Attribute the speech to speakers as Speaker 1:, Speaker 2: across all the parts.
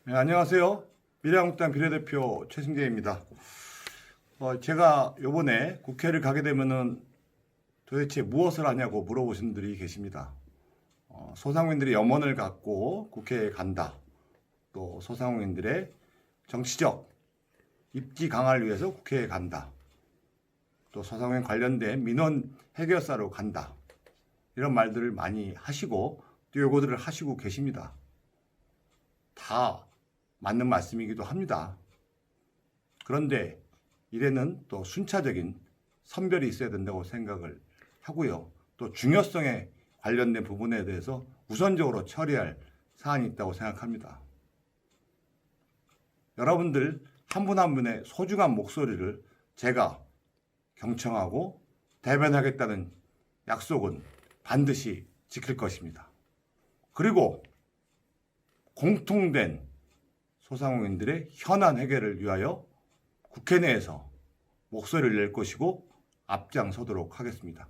Speaker 1: 네, 안녕하세요. 미래한국당 비례대표 최승재입니다. 제가 이번에 국회를 가게 되면은 도대체 무엇을 하냐고 물어보신 분들이 계십니다. 소상공인들이 염원을 갖고 국회에 간다. 또 소상공인들의 정치적 입지 강화를 위해서 국회에 간다. 또 소상공인 관련된 민원 해결사로 간다. 이런 말들을 많이 하시고 또 요구들을 하시고 계십니다. 다 맞는 말씀이기도 합니다. 그런데 이래는 또 순차적인 선별이 있어야 된다고 생각을 하고요. 또 중요성에 관련된 부분에 대해서 우선적으로 처리할 사안이 있다고 생각합니다. 여러분들 한 분 한 분의 소중한 목소리를 제가 경청하고 대변하겠다는 약속은 반드시 지킬 것입니다. 그리고 공통된 소상공인들의 현안 해결을 위하여 국회 내에서 목소리를 낼 것이고 앞장서도록 하겠습니다.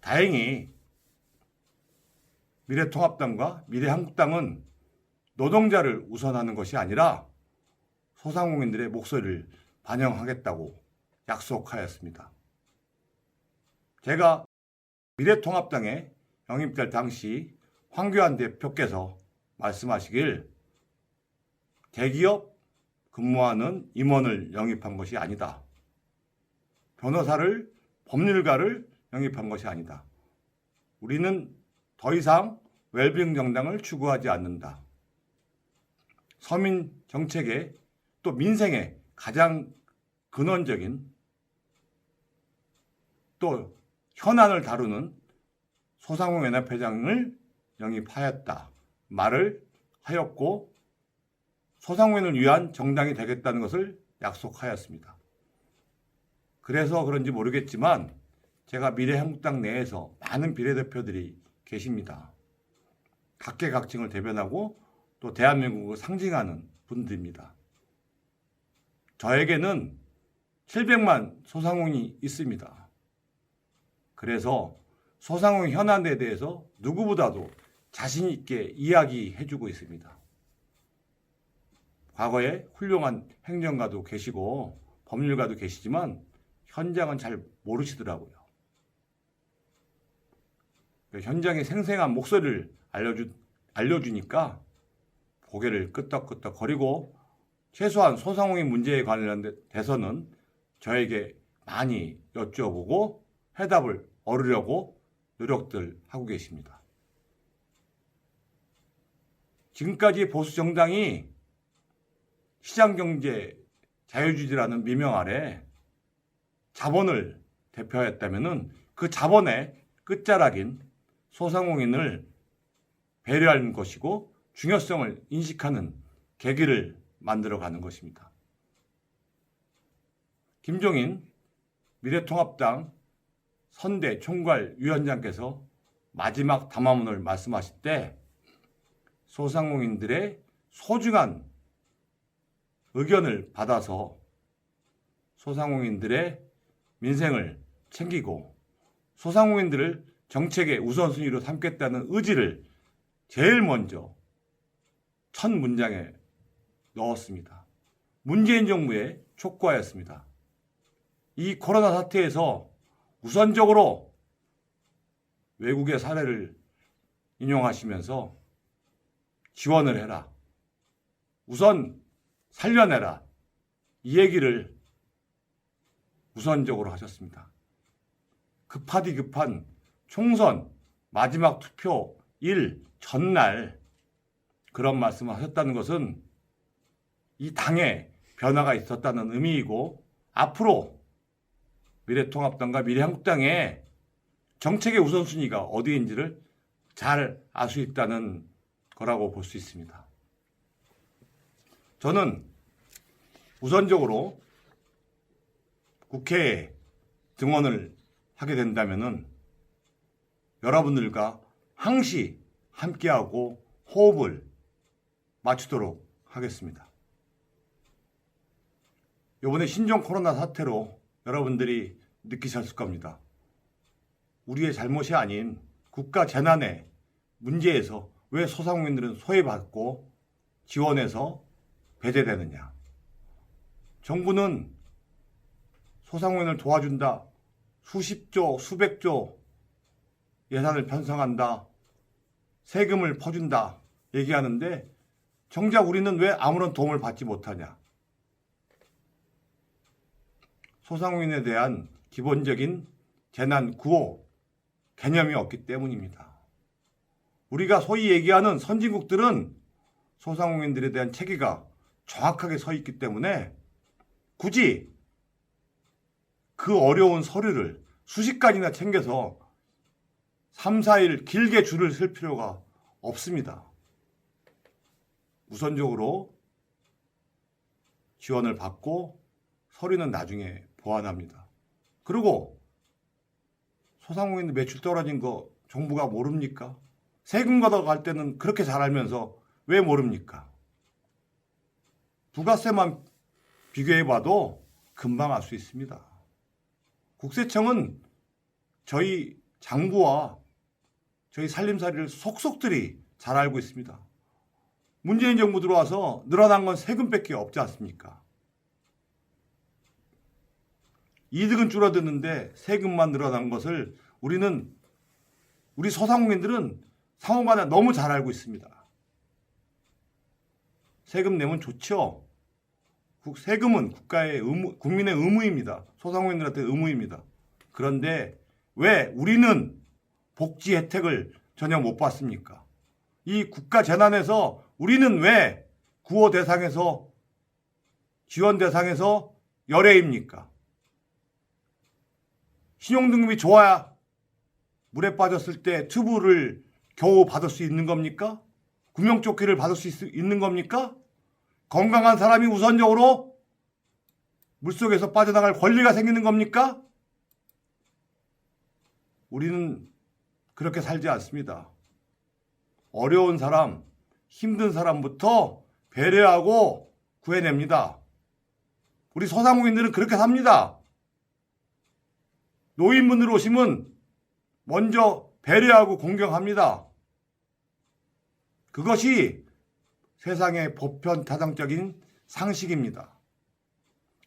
Speaker 1: 다행히 미래통합당과 미래한국당은 노동자를 우선하는 것이 아니라 소상공인들의 목소리를 반영하겠다고 약속하였습니다. 제가 미래통합당에 영입될 당시 황교안 대표께서 말씀하시길 대기업 근무하는 임원을 영입한 것이 아니다. 변호사를, 법률가를 영입한 것이 아니다. 우리는 더 이상 웰빙 정당을 추구하지 않는다. 서민 정책의 또 민생의 가장 근원적인 또 현안을 다루는 소상공인연합회장을 영입하였다. 말을 하였고 소상공인을 위한 정당이 되겠다는 것을 약속하였습니다. 그래서 그런지 모르겠지만 제가 미래한국당 내에서 많은 비례대표들이 계십니다. 각계각층을 대변하고 또 대한민국을 상징하는 분들입니다. 저에게는 700만 소상공인이 있습니다. 그래서 소상공인 현안에 대해서 누구보다도 자신 있게 이야기해주고 있습니다. 과거에 훌륭한 행정가도 계시고 법률가도 계시지만 현장은 잘 모르시더라고요. 현장의 생생한 목소리를 알려주니까 고개를 끄덕끄덕 거리고 최소한 소상공인 문제에 관련돼서는 저에게 많이 여쭤보고 해답을 얻으려고 노력들 하고 계십니다. 지금까지 보수 정당이 시장경제 자유주의라는 미명 아래 자본을 대표하였다면 그 자본의 끝자락인 소상공인을 배려하는 것이고 중요성을 인식하는 계기를 만들어가는 것입니다. 김종인 미래통합당 선대 총괄위원장께서 마지막 담화문을 말씀하실 때 소상공인들의 소중한 의견을 받아서 소상공인들의 민생을 챙기고 소상공인들을 정책의 우선순위로 삼겠다는 의지를 제일 먼저 첫 문장에 넣었습니다. 문재인 정부에 촉구하였습니다. 이 코로나 사태에서 우선적으로 외국의 사례를 인용하시면서 지원을 해라. 우선 살려내라. 이 얘기를 우선적으로 하셨습니다. 급하디 급한 총선 마지막 투표일 전날 그런 말씀을 하셨다는 것은 이 당에 변화가 있었다는 의미이고 앞으로 미래통합당과 미래한국당의 정책의 우선순위가 어디인지를 잘 알 수 있다는 거라고 볼 수 있습니다. 저는 우선적으로 국회에 등원을 하게 된다면 여러분들과 항시 함께하고 호흡을 맞추도록 하겠습니다. 이번에 신종 코로나 사태로 여러분들이 느끼셨을 겁니다. 우리의 잘못이 아닌 국가 재난의 문제에서 왜 소상공인들은 소외받고 지원해서 배제되느냐. 정부는 소상공인을 도와준다. 수십조, 수백조 예산을 편성한다. 세금을 퍼준다. 얘기하는데 정작 우리는 왜 아무런 도움을 받지 못하냐. 소상공인에 대한 기본적인 재난 구호 개념이 없기 때문입니다. 우리가 소위 얘기하는 선진국들은 소상공인들에 대한 체계가 정확하게 서 있기 때문에 굳이 그 어려운 서류를 수십 가지나 챙겨서 3, 4일 길게 줄을 설 필요가 없습니다. 우선적으로 지원을 받고 서류는 나중에 보완합니다. 그리고 소상공인들 매출 떨어진 거 정부가 모릅니까? 세금 걷어갈 때는 그렇게 잘 알면서 왜 모릅니까? 부가세만 비교해봐도 금방 알 수 있습니다. 국세청은 저희 장부와 저희 살림살이를 속속들이 잘 알고 있습니다. 문재인 정부 들어와서 늘어난 건 세금밖에 없지 않습니까? 이득은 줄어드는데 세금만 늘어난 것을 우리 소상공인들은 상호간에 너무 잘 알고 있습니다. 세금 내면 좋죠. 세금은 국가의 국민의 의무입니다. 소상공인들한테 의무입니다. 그런데 왜 우리는 복지 혜택을 전혀 못 받습니까? 이 국가 재난에서 우리는 왜 구호 대상에서 지원 대상에서 열애입니까? 신용등급이 좋아야 물에 빠졌을 때 튜브를 겨우 받을 수 있는 겁니까? 구명조끼를 받을 수 있는 겁니까? 건강한 사람이 우선적으로 물속에서 빠져나갈 권리가 생기는 겁니까? 우리는 그렇게 살지 않습니다. 어려운 사람, 힘든 사람부터 배려하고 구해냅니다. 우리 소상공인들은 그렇게 삽니다. 노인분들 오시면 먼저 배려하고 공경합니다. 그것이 세상의 보편타당적인 상식입니다.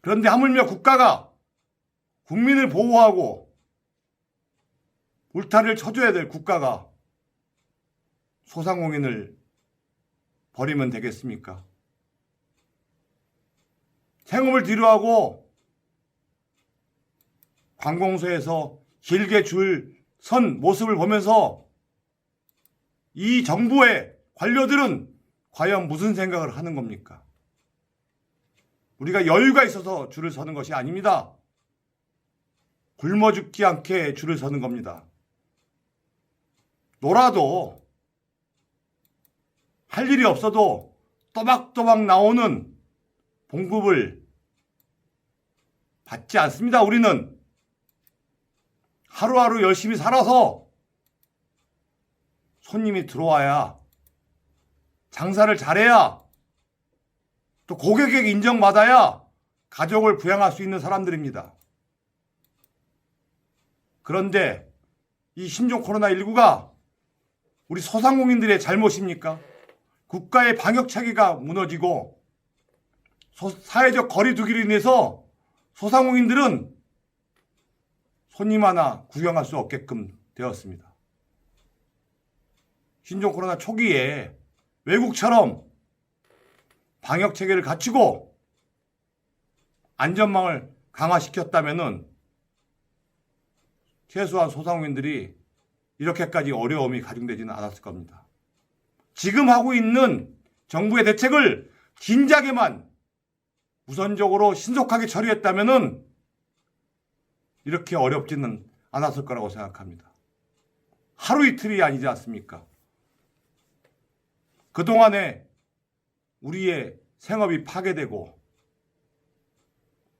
Speaker 1: 그런데 하물며 국가가 국민을 보호하고 울타리를 쳐줘야 될 국가가 소상공인을 버리면 되겠습니까? 생업을 뒤로하고 관공서에서 길게 줄 선 모습을 보면서 이 정부의 관료들은 과연 무슨 생각을 하는 겁니까? 우리가 여유가 있어서 줄을 서는 것이 아닙니다. 굶어 죽지 않게 줄을 서는 겁니다. 놀아도 할 일이 없어도 또박또박 나오는 봉급을 받지 않습니다. 우리는 하루하루 열심히 살아서 손님이 들어와야, 장사를 잘해야, 또 고객에게 인정받아야 가족을 부양할 수 있는 사람들입니다. 그런데 이 신종 코로나19가 우리 소상공인들의 잘못입니까? 국가의 방역 체계가 무너지고 사회적 거리 두기로 인해서 소상공인들은 손님 하나 구경할 수 없게끔 되었습니다. 신종 코로나 초기에 외국처럼 방역 체계를 갖추고 안전망을 강화시켰다면은 최소한 소상공인들이 이렇게까지 어려움이 가중되지는 않았을 겁니다. 지금 하고 있는 정부의 대책을 진작에만 우선적으로 신속하게 처리했다면은 이렇게 어렵지는 않았을 거라고 생각합니다. 하루 이틀이 아니지 않습니까? 그동안에 우리의 생업이 파괴되고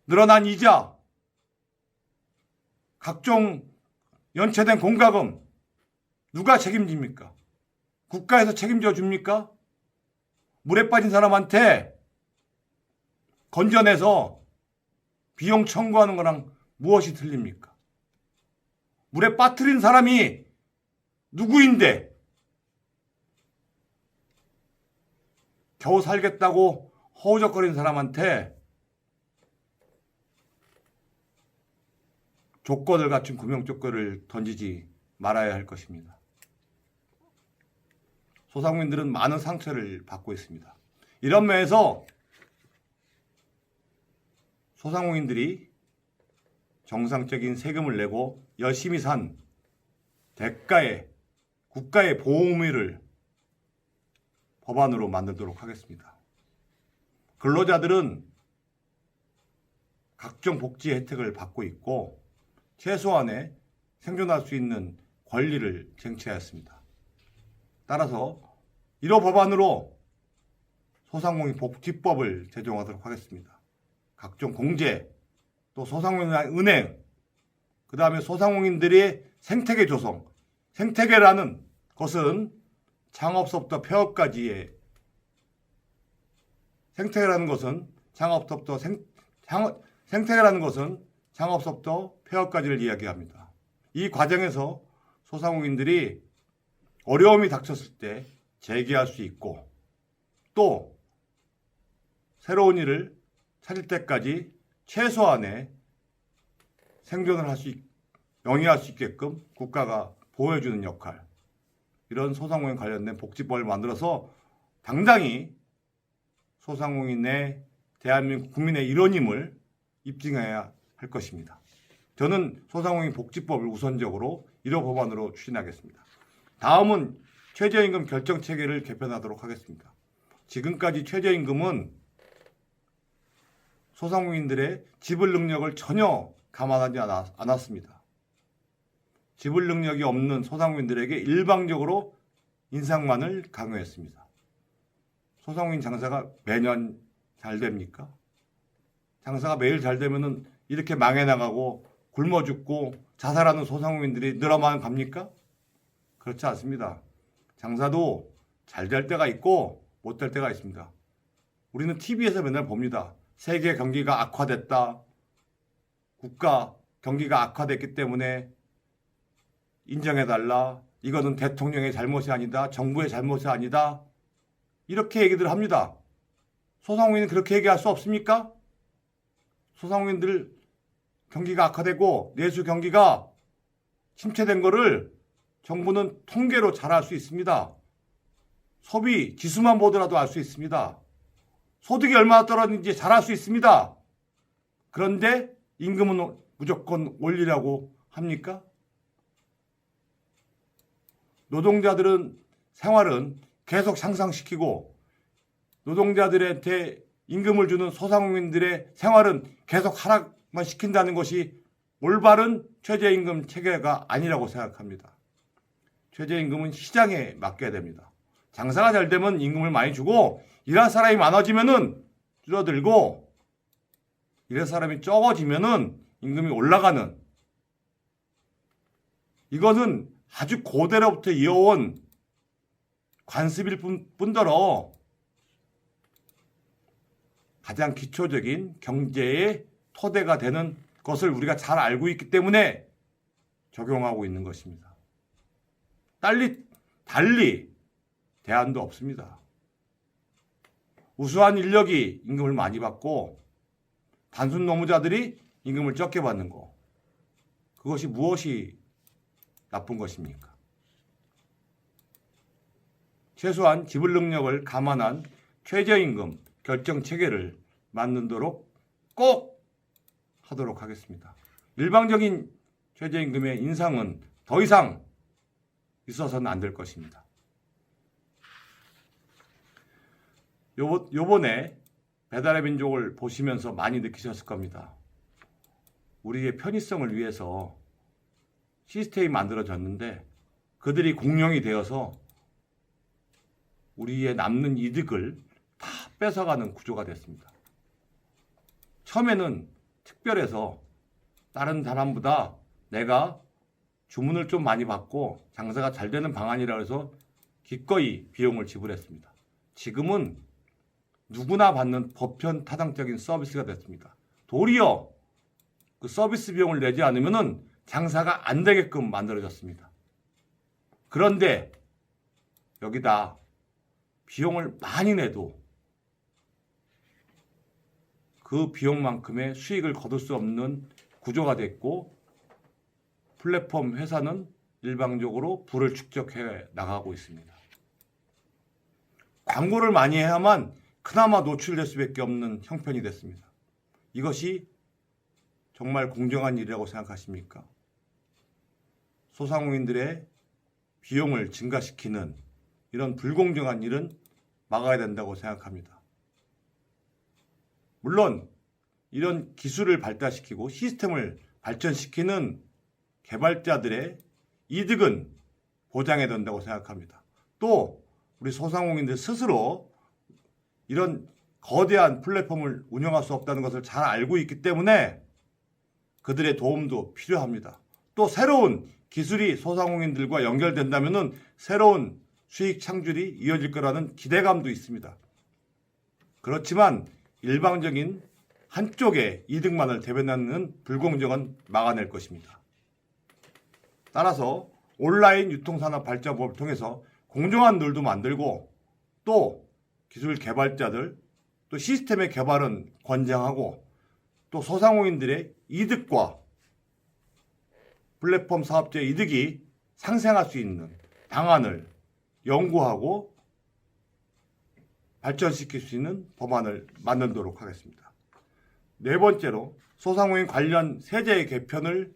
Speaker 1: 늘어난 이자, 각종 연체된 공과금 누가 책임집니까? 국가에서 책임져 줍니까? 물에 빠진 사람한테 건져내서 비용 청구하는 거랑 무엇이 틀립니까? 물에 빠뜨린 사람이 누구인데 겨우 살겠다고 허우적거리는 사람한테 조건을 갖춘 구명조건을 던지지 말아야 할 것입니다. 소상공인들은 많은 상처를 받고 있습니다. 이런 면에서 소상공인들이 정상적인 세금을 내고 열심히 산 대가에 국가의 보호 의무를 법안으로 만들도록 하겠습니다. 근로자들은 각종 복지 혜택을 받고 있고 최소한의 생존할 수 있는 권리를 쟁취하였습니다. 따라서 1호 법안으로 소상공인 복지법을 제정하도록 하겠습니다. 각종 공제, 또 소상공인 은행, 그 다음에 소상공인들의 생태계 조성. 생태계라는 것은 창업서부터 폐업까지의 생태계라는 것은 창업서부터 폐업까지를 이야기합니다. 이 과정에서 소상공인들이 어려움이 닥쳤을 때 재기할 수 있고 또 새로운 일을 찾을 때까지 최소한의 생존을 영위할 수 있게끔 국가가 보호해주는 역할, 이런 소상공인 관련된 복지법을 만들어서 당당히 소상공인의 대한민국 국민의 일원임을 입증해야 할 것입니다. 저는 소상공인 복지법을 우선적으로 1호 법안으로 추진하겠습니다. 다음은 최저임금 결정체계를 개편하도록 하겠습니다. 지금까지 최저임금은 소상공인들의 지불 능력을 전혀 감안하지 않았습니다. 지불 능력이 없는 소상공인들에게 일방적으로 인상만을 강요했습니다. 소상공인 장사가 매년 잘 됩니까? 장사가 매일 잘 되면은 이렇게 망해 나가고 굶어 죽고 자살하는 소상공인들이 늘어만 갑니까? 그렇지 않습니다. 장사도 잘 될 때가 있고 못 될 때가 있습니다. 우리는 TV에서 맨날 봅니다. 세계 경기가 악화됐다. 국가 경기가 악화됐기 때문에 인정해달라. 이거는 대통령의 잘못이 아니다. 정부의 잘못이 아니다. 이렇게 얘기들 합니다. 소상공인은 그렇게 얘기할 수 없습니까? 소상공인들 경기가 악화되고 내수 경기가 침체된 거를 정부는 통계로 잘 알 수 있습니다. 소비 지수만 보더라도 알 수 있습니다. 소득이 얼마나 떨어졌는지 잘 알 수 있습니다. 그런데 임금은 무조건 올리라고 합니까? 노동자들은 생활은 계속 상승시키고 노동자들한테 임금을 주는 소상공인들의 생활은 계속 하락만 시킨다는 것이 올바른 최저임금 체계가 아니라고 생각합니다. 최저임금은 시장에 맡겨야 됩니다. 장사가 잘 되면 임금을 많이 주고 일할 사람이 많아지면은 줄어들고 일할 사람이 적어지면은 임금이 올라가는, 이것은 아주 고대로부터 이어온 관습일 뿐더러 가장 기초적인 경제의 토대가 되는 것을 우리가 잘 알고 있기 때문에 적용하고 있는 것입니다. 달리 대안도 없습니다. 우수한 인력이 임금을 많이 받고 단순 노무자들이 임금을 적게 받는 거, 그것이 무엇이 나쁜 것입니까? 최소한 지불 능력을 감안한 최저임금 결정 체계를 만들도록 꼭 하도록 하겠습니다. 일방적인 최저임금의 인상은 더 이상 있어서는 안 될 것입니다. 요번에 배달의 민족을 보시면서 많이 느끼셨을 겁니다. 우리의 편의성을 위해서 시스템이 만들어졌는데 그들이 공룡이 되어서 우리의 남는 이득을 다 뺏어가는 구조가 됐습니다. 처음에는 특별해서 다른 사람보다 내가 주문을 좀 많이 받고 장사가 잘 되는 방안이라 해서 기꺼이 비용을 지불했습니다. 지금은 누구나 받는 보편 타당적인 서비스가 됐습니다. 도리어 그 서비스 비용을 내지 않으면은 장사가 안 되게끔 만들어졌습니다. 그런데 여기다 비용을 많이 내도 그 비용만큼의 수익을 거둘 수 없는 구조가 됐고 플랫폼 회사는 일방적으로 부를 축적해 나가고 있습니다. 광고를 많이 해야만 그나마 노출될 수밖에 없는 형편이 됐습니다. 이것이 정말 공정한 일이라고 생각하십니까? 소상공인들의 비용을 증가시키는 이런 불공정한 일은 막아야 된다고 생각합니다. 물론 이런 기술을 발달시키고 시스템을 발전시키는 개발자들의 이득은 보장해야 된다고 생각합니다. 또 우리 소상공인들 스스로 이런 거대한 플랫폼을 운영할 수 없다는 것을 잘 알고 있기 때문에 그들의 도움도 필요합니다. 또 새로운 기술이 소상공인들과 연결된다면 새로운 수익 창출이 이어질 거라는 기대감도 있습니다. 그렇지만 일방적인 한쪽의 이득만을 대변하는 불공정은 막아낼 것입니다. 따라서 온라인 유통산업 발전법을 통해서 공정한 룰도 만들고 또 기술 개발자들 또 시스템의 개발은 권장하고 또 소상공인들의 이득과 플랫폼 사업자의 이득이 상생할 수 있는 방안을 연구하고 발전시킬 수 있는 법안을 만들도록 하겠습니다. 네 번째로 소상공인 관련 세제 개편을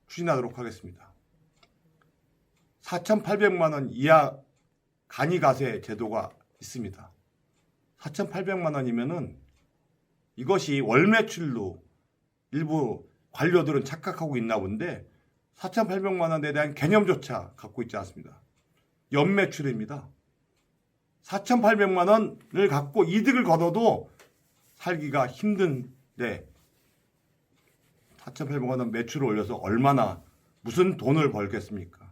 Speaker 1: 추진하도록 하겠습니다. 4,800만 원 이하 간이가세 제도가 있습니다. 4,800만 원이면은 이것이 월 매출로 일부 관료들은 착각하고 있나 본데 4,800만 원에 대한 개념조차 갖고 있지 않습니다. 연매출입니다. 4,800만 원을 갖고 이득을 거둬도 살기가 힘든데 4,800만 원 매출을 올려서 얼마나 무슨 돈을 벌겠습니까?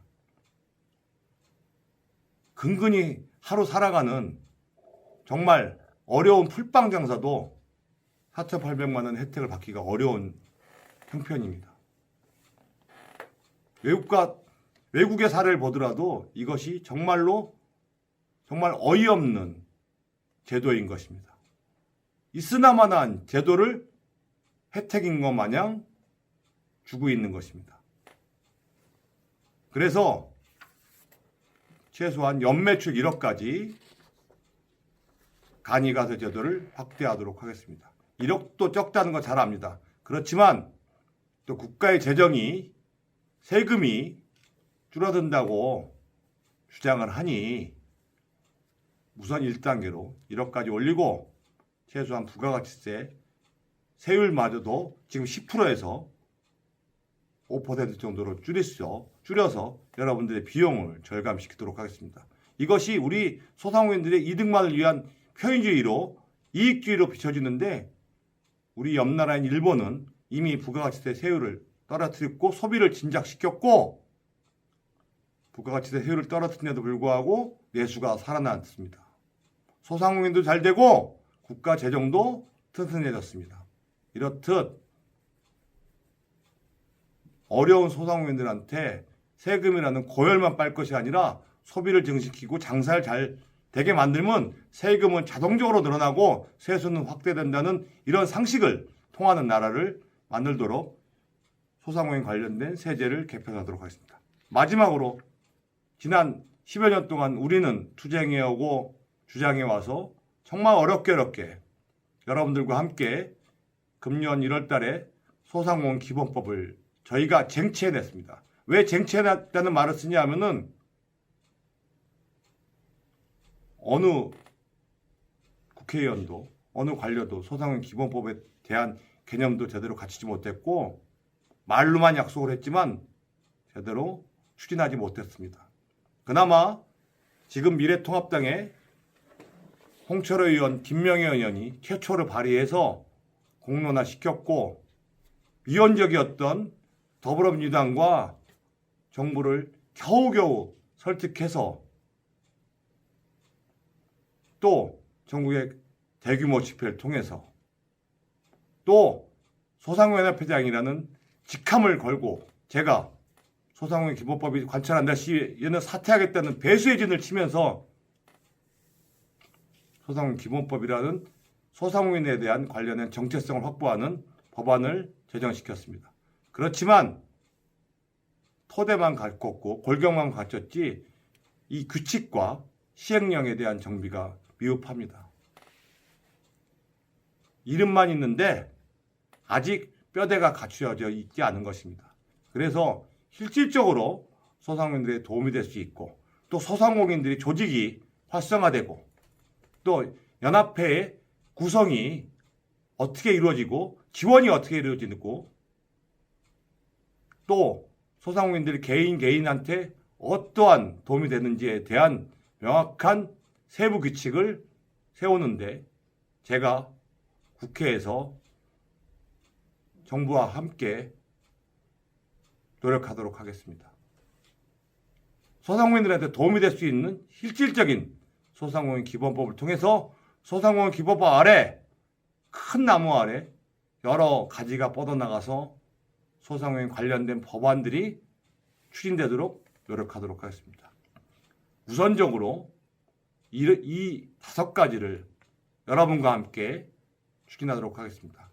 Speaker 1: 근근히 하루 살아가는 정말 어려운 풀빵 장사도 4,800만 원 혜택을 받기가 어려운 형편입니다. 외국의 사례를 보더라도 이것이 정말 어이없는 제도인 것입니다. 있으나마나한 제도를 혜택인 것 마냥 주고 있는 것입니다. 그래서 최소한 연매출 1억까지 간이가세 제도를 확대하도록 하겠습니다. 1억도 적다는 거 잘 압니다. 그렇지만 또 국가의 재정이 세금이 줄어든다고 주장을 하니 우선 1단계로 1억까지 올리고 최소한 부가가치세 세율마저도 지금 10%에서 5% 정도로 줄여서 여러분들의 비용을 절감시키도록 하겠습니다. 이것이 우리 소상공인들의 이득만을 위한 표현주의로 이익주의로 비춰지는데 우리 옆 나라인 일본은 이미 부가가치세 세율을 떨어뜨렸고 소비를 진작시켰고 부가가치세 세율을 떨어뜨린데도 불구하고 내수가 살아났습니다. 소상공인도 잘 되고 국가 재정도 튼튼해졌습니다. 이렇듯 어려운 소상공인들한테 세금이라는 고열만 빨 것이 아니라 소비를 증식시키고 장사를 잘 되게 만들면 세금은 자동적으로 늘어나고 세수는 확대된다는 이런 상식을 통하는 나라를 만들도록 소상공인 관련된 세제를 개편하도록 하겠습니다. 마지막으로 지난 10여 년 동안 우리는 투쟁해오고 주장해와서 정말 어렵게 여러분들과 함께 금년 1월 달에 소상공인 기본법을 저희가 쟁취해냈습니다. 왜 쟁취해냈다는 말을 쓰냐 하면은 어느 국회의원도 어느 관료도 소상공인 기본법에 대한 개념도 제대로 갖추지 못했고 말로만 약속을 했지만 제대로 추진하지 못했습니다. 그나마 지금 미래통합당의 홍철호 의원, 김명희 의원이 최초로 발의해서 공론화시켰고 위헌적이었던 더불어민주당과 정부를 겨우겨우 설득해서 또 전국의 대규모 집회를 통해서 또 소상공인협회장이라는 직함을 걸고 제가 소상공인 기본법이 관철한다 시에는 사퇴하겠다는 배수의 진을 치면서 소상공인 기본법이라는 소상공인에 대한 관련된 정체성을 확보하는 법안을 제정시켰습니다. 그렇지만 토대만 갖췄고 골격만 갖췄지 이 규칙과 시행령에 대한 정비가 미흡합니다. 이름만 있는데 아직 뼈대가 갖추어져 있지 않은 것입니다. 그래서 실질적으로 소상공인들의 도움이 될 수 있고 또 소상공인들이 조직이 활성화되고 또 연합회의 구성이 어떻게 이루어지고 지원이 어떻게 이루어지고 또 소상공인들이 개인한테 어떠한 도움이 되는지에 대한 명확한 세부 규칙을 세우는데 제가 국회에서 정부와 함께 노력하도록 하겠습니다. 소상공인들한테 도움이 될 수 있는 실질적인 소상공인 기본법을 통해서 소상공인 기본법 아래 큰 나무 아래 여러 가지가 뻗어나가서 소상공인 관련된 법안들이 추진되도록 노력하도록 하겠습니다. 우선적으로 이 5가지를 여러분과 함께 추진하도록 하겠습니다.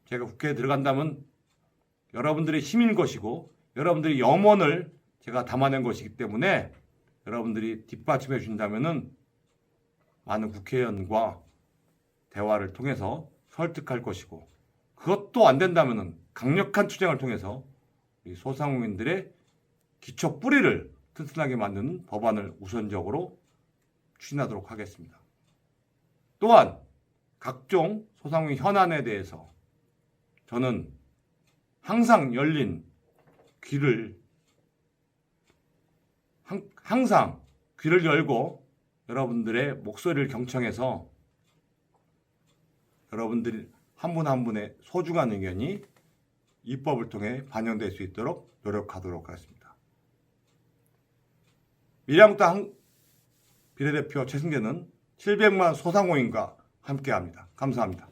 Speaker 1: 제가 국회에 들어간다면 여러분들의 힘인 것이고 여러분들의 염원을 제가 담아낸 것이기 때문에 여러분들이 뒷받침해 주신다면 많은 국회의원과 대화를 통해서 설득할 것이고 그것도 안 된다면 강력한 투쟁을 통해서 소상공인들의 기초 뿌리를 튼튼하게 만드는 법안을 우선적으로 추진하도록 하겠습니다. 또한 각종 소상공인 현안에 대해서 저는 항상 열린 귀를 항상 귀를 열고 여러분들의 목소리를 경청해서 여러분들 한 분 한 분의 소중한 의견이 입법을 통해 반영될 수 있도록 노력하도록 하겠습니다. 미래한국당 비례대표 최승재는 700만 소상공인과 함께합니다. 감사합니다.